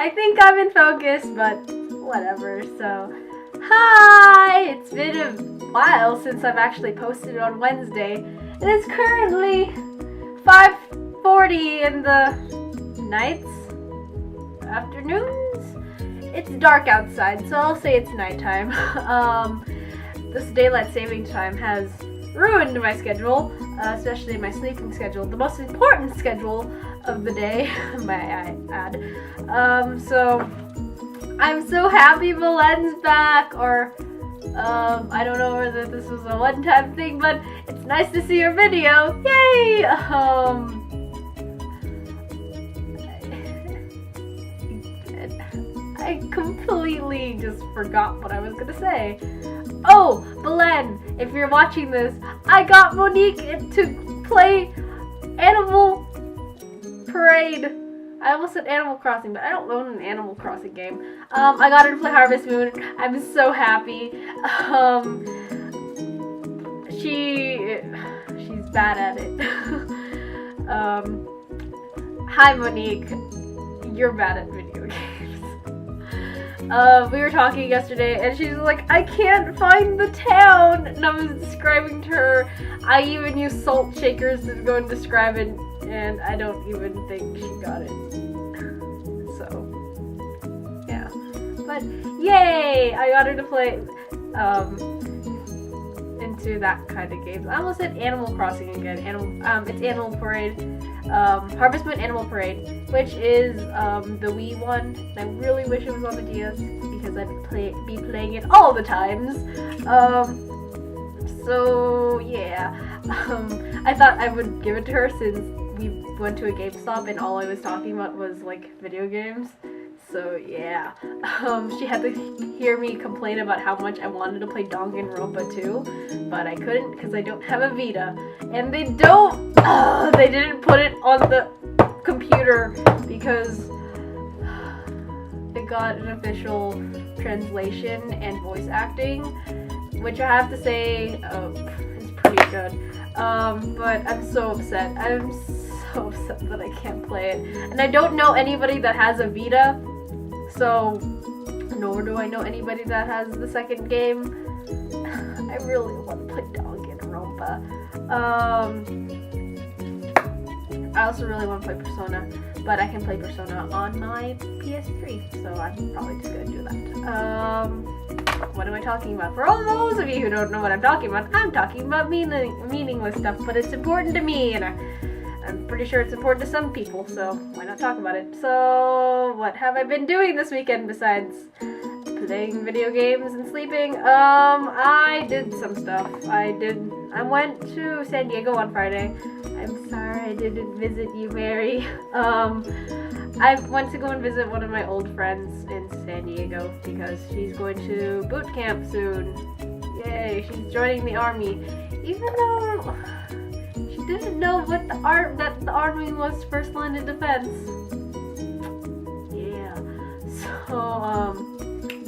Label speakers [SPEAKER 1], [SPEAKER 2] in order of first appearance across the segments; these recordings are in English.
[SPEAKER 1] I think I'm in focus, but whatever. So, hi! It's been a while since I've actually posted on Wednesday. It is currently 5:40 in the nights, afternoons. It's dark outside, so I'll say it's nighttime. This daylight saving time has ruined my schedule, especially my sleeping schedule, the most important schedule of the day, may I add. So I'm so happy Belen's back, or I don't know whether this was a one-time thing, but it's nice to see your video. Yay! I completely just forgot what I was gonna say. Oh, Belen, if you're watching this, I got Monique to play Animal Parade. I almost said Animal Crossing, but I don't own an Animal Crossing game. I got her to play Harvest Moon. I'm so happy. She's bad at it. Hi Monique, you're bad at video games. We were talking yesterday, and she's like, I can't find the town, and I was describing to her. I even used salt shakers to go and describe it, and I don't even think she got it. So, yeah. But, yay! I got her to play, into that kind of games. I almost said Animal Crossing again. It's Animal Parade. Harvest Moon Animal Parade, which is the Wii one. I really wish it was on the DS because I'd be playing it all the times. So yeah, I thought I would give it to her since we went to a GameStop and all I was talking about was like video games. So yeah, she had to hear me complain about how much I wanted to play Danganronpa 2, but I couldn't because I don't have a Vita, and they didn't put it on the computer because it got an official translation and voice acting, which I have to say is pretty good. But I'm so upset. I'm so upset that I can't play it, and I don't know anybody that has a Vita. So, nor do I know anybody that has the second game. I really want to play Danganronpa. I also really want to play Persona, but I can play Persona on my PS3, so I'm probably just gonna do that. What am I talking about? For all those of you who don't know what I'm talking about, I'm talking about meaningless stuff, but it's important to me, and I'm pretty sure it's important to some people, so why not talk about it? So, what have I been doing this weekend besides playing video games and sleeping? I did some stuff. I went to San Diego on Friday. I'm sorry I didn't visit you, Mary. I went to go and visit one of my old friends in San Diego because she's going to boot camp soon. Yay, she's joining the army. Even though didn't know what that the army was first line of defense. Yeah. So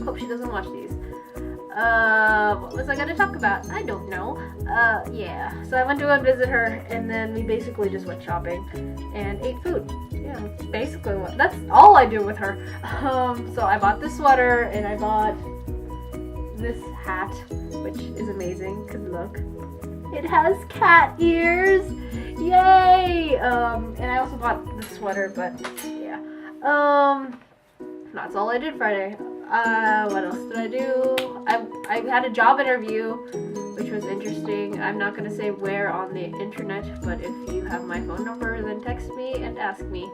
[SPEAKER 1] hope she doesn't watch these. What was I gonna talk about? I don't know. Yeah. So I went to go and visit her, and then we basically just went shopping and ate food. Yeah, basically that's all I do with her. So I bought this sweater and I bought this hat, which is amazing. Cause look. It has cat ears! Yay! And I also bought the sweater, but yeah. That's all I did Friday. What else did I do? I had a job interview, which was interesting. I'm not gonna say where on the internet, but if you have my phone number, then text me and ask me.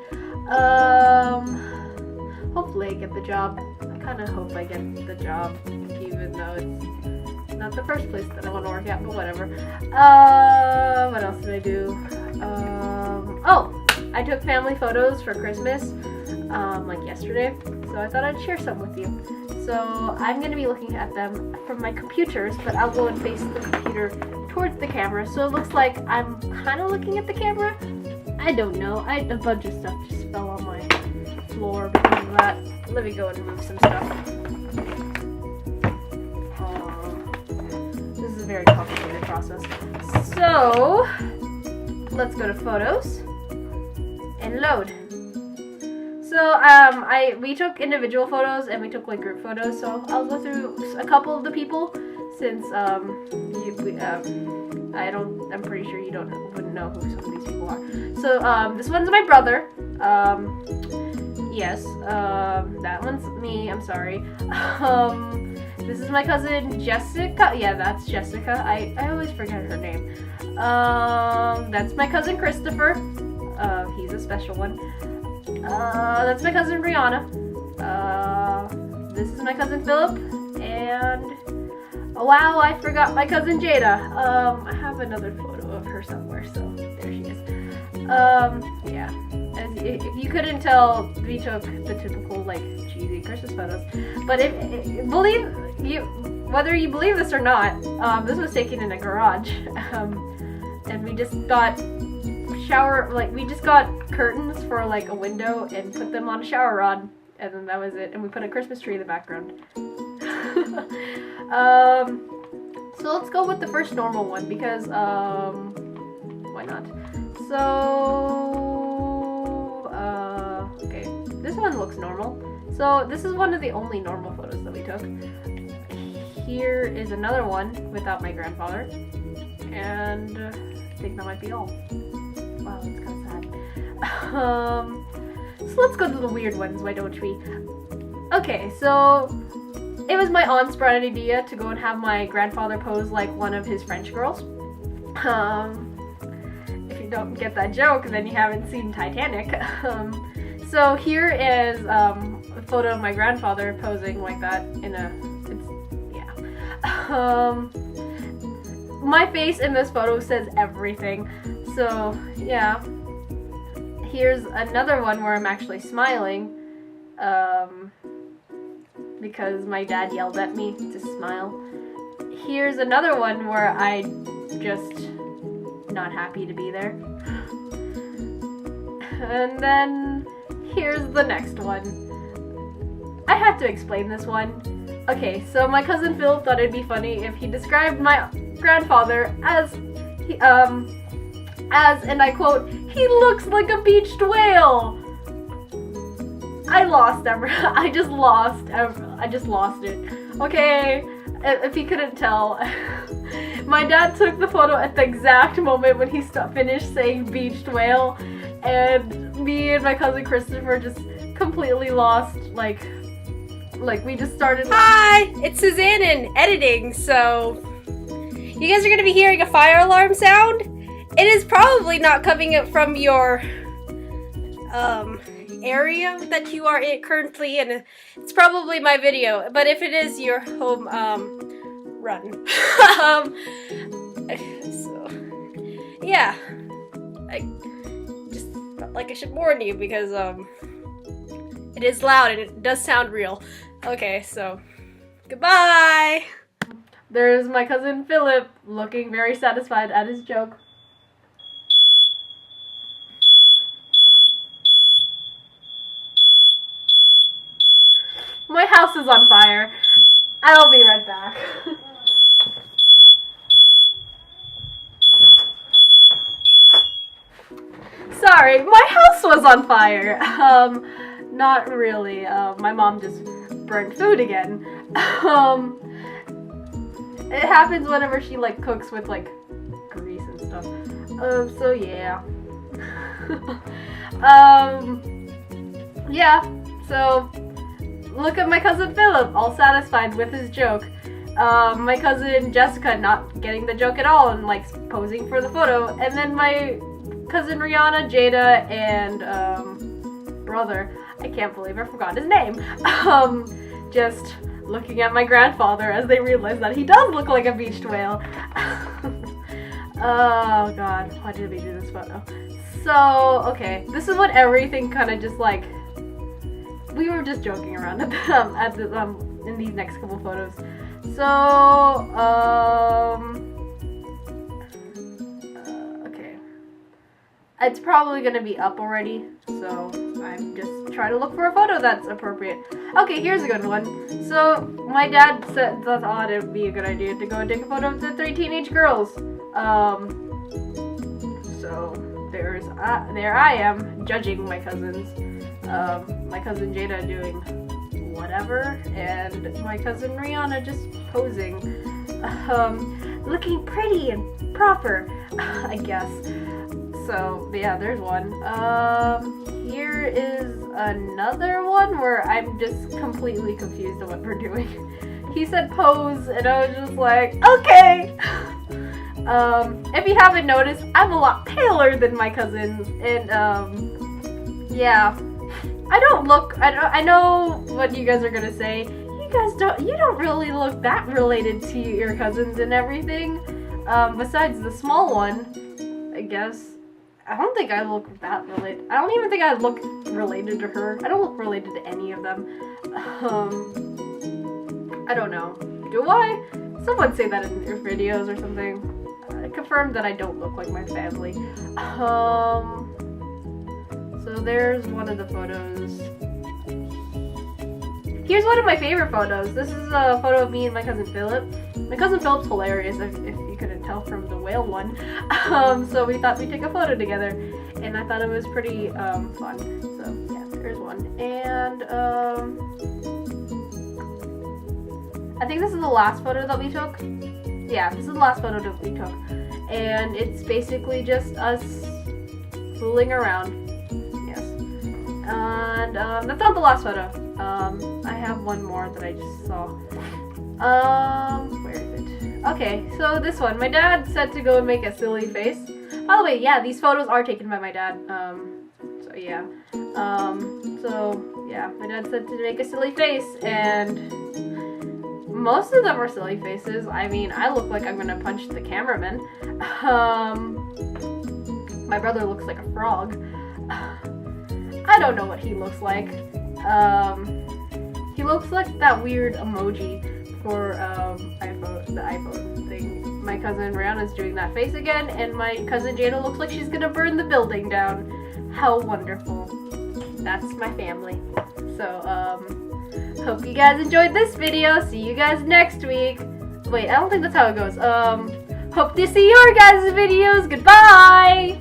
[SPEAKER 1] Hopefully I get the job. I kinda hope I get the job, even though it's not the first place that I want to work at, but whatever. What else did I do? Oh, I took family photos for Christmas, like yesterday, so I thought I'd share some with you. So I'm going to be looking at them from my computers, but I'll go and face the computer towards the camera, so it looks like I'm kind of looking at the camera. I don't know. A bunch of stuff just fell on my floor because of that. Let me go and move some stuff. This is a very complicated process. So, let's go to photos and load. So So we took individual photos and we took like group photos. So I'll go through a couple of the people since I'm pretty sure you wouldn't know who some of these people are. So this one's my brother. Yes. That one's me. I'm sorry. This is my cousin Jessica. Yeah, that's Jessica. I always forget her name. That's my cousin Christopher. He's a special one. That's my cousin Brianna. This is my cousin Philip. And wow, I forgot my cousin Jada. I have another photo of her somewhere, so there she is. Yeah. If you couldn't tell, we took the typical like cheesy Christmas photos. But whether you believe this or not, this was taken in a garage, and we just got curtains for like a window and put them on a shower rod, and then that was it. And we put a Christmas tree in the background. So let's go with the first normal one because why not? So okay, this one looks normal. So this is one of the only normal photos that we took. Here is another one without my grandfather, and I think that might be all. Wow, that's kind of sad. So let's go to the weird ones, why don't we? Okay, so it was my aunt's bright idea to go and have my grandfather pose like one of his French girls. If you don't get that joke, then you haven't seen Titanic. So here is a photo of my grandfather posing like that in my face in this photo says everything. So yeah, here's another one where I'm actually smiling because my dad yelled at me to smile. Here's another one where I just not happy to be there. And then here's the next one. I had to explain this one. Okay, so my cousin Phil thought it'd be funny if he described my grandfather as, and I quote, "He looks like a beached whale." I just lost it. Okay, if you couldn't tell, my dad took the photo at the exact moment when he finished saying beached whale, and me and my cousin Christopher just completely lost, like we just started.
[SPEAKER 2] Hi, it's Suzanne in editing, so you guys are going to be hearing a fire alarm sound. It is probably not coming from your area that you are currently in. It's probably my video, but if it is your home, run. So yeah, I just felt like I should warn you because it is loud and it does sound real. Okay, so goodbye.
[SPEAKER 1] There's my cousin Philip looking very satisfied at his joke. My house is on fire. I'll be right back. Sorry, my house was on fire. Not really. My mom just burned food again. It happens whenever she like cooks with like grease and stuff. So yeah. Yeah. So look at my cousin Philip, all satisfied with his joke. My cousin Jessica not getting the joke at all and like posing for the photo, and then my cousin Rihanna, Jada, and brother, I can't believe I forgot his name, just looking at my grandfather as they realize that he does look like a beached whale. Oh god, why did we do this photo? So, okay, this is what everything kind of just like, we were just joking around at in these next couple photos. So, okay. It's probably gonna be up already, so I'm just trying to look for a photo that's appropriate. Okay, here's a good one. So, my dad thought it would be a good idea to go and take a photo of the 3 teenage girls. So, there I am, judging my cousins. my cousin Jada doing whatever, and my cousin Rihanna just posing, looking pretty and proper, I guess. So yeah, there's one. Here is another one where I'm just completely confused on what we're doing. He said pose, and I was just like, okay. If you haven't noticed, I'm a lot paler than my cousins, and yeah. I know what you guys are gonna say. You don't really look that related to your cousins and everything. Besides the small one, I guess. I don't think I look that related. I don't even think I look related to her. I don't look related to any of them. I don't know. Do I? Someone say that in your videos or something. Confirm that I don't look like my family. So there's one of the photos. Here's one of my favorite photos. This is a photo of me and my cousin Philip. My cousin Philip's hilarious, if you couldn't tell from the whale one. So we thought we'd take a photo together, and I thought it was pretty fun. So yeah, there's one. And I think this is the last photo that we took. Yeah, this is the last photo that we took. And it's basically just us fooling around. And that's not the last photo. I have one more that I just saw. Where is it? Okay, so this one. My dad said to go and make a silly face. By the way, yeah, these photos are taken by my dad. So yeah. So yeah, my dad said to make a silly face, and most of them are silly faces. I mean, I look like I'm gonna punch the cameraman. My brother looks like a frog. I don't know what he looks like. He looks like that weird emoji for the iPhone thing. My cousin Rihanna's doing that face again, and my cousin Jada looks like she's gonna burn the building down. How wonderful. That's my family. So, hope you guys enjoyed this video. See you guys next week. Wait, I don't think that's how it goes. Hope to see your guys' videos. Goodbye!